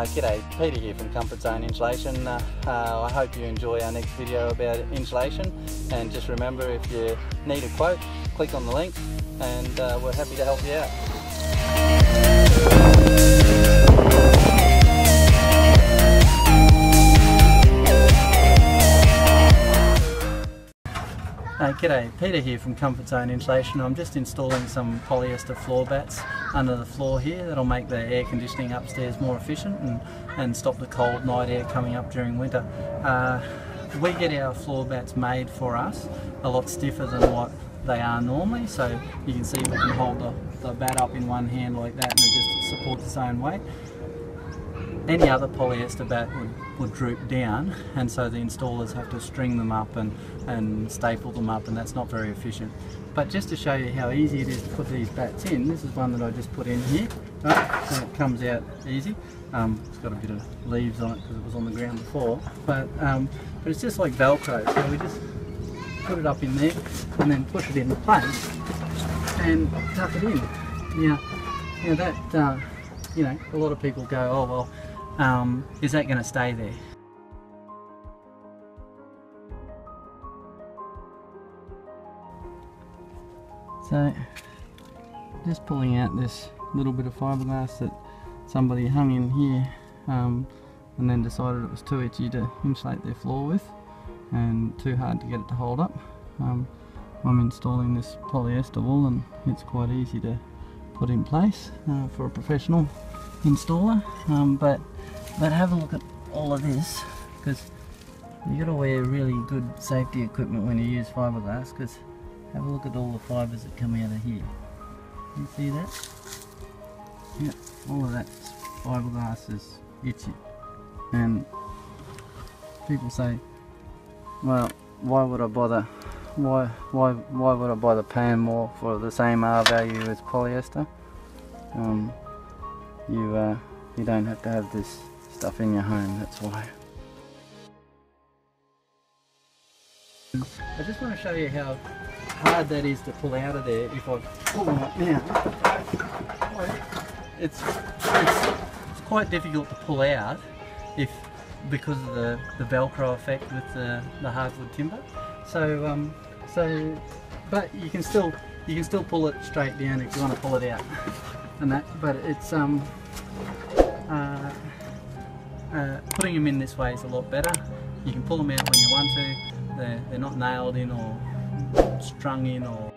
G'day, Peter here from Comfort Zone Insulation. I hope you enjoy our next video about insulation, and just remember, if you need a quote, click on the link and we're happy to help you out. G'day, Peter here from Comfort Zone Insulation. I'm just installing some polyester floor bats under the floor here that'll make the air conditioning upstairs more efficient and stop the cold night air coming up during winter. We get our floor bats made for us a lot stiffer than what they are normally, so you can see we can hold the bat up in one hand like that and it just supports its own weight. Any other polyester bat would droop down, and so the installers have to string them up and staple them up, and that's not very efficient. But just to show you how easy it is to put these bats in, this is one that I just put in here, and it comes out easy. It's got a bit of leaves on it because it was on the ground before, but it's just like Velcro, so we just put it up in there and then push it into place and tuck it in. Now that, you know, a lot of people go, oh well, is that going to stay there? So, just pulling out this little bit of fiberglass that somebody hung in here and then decided it was too itchy to insulate their floor with and too hard to get it to hold up. I'm installing this polyester wool, and it's quite easy to put in place for a professional installer, but have a look at all of this, because you got to wear really good safety equipment when you use fiberglass, because have a look at all the fibres that come out of here. You see that? Yeah, all of that fiberglass is itchy, and people say, well, why would I bother? Why would I bother paying more for the same R value as polyester? You don't have to have this stuff in your home, that's why. I just want to show you how hard that is to pull out of there. If I pull them up now, it's quite difficult to pull out because of the Velcro effect with the hardwood timber. But you can still pull it straight down if you want to pull it out, and that. But it's putting them in this way is a lot better. You can pull them out when you want to. They're not nailed in or strung in or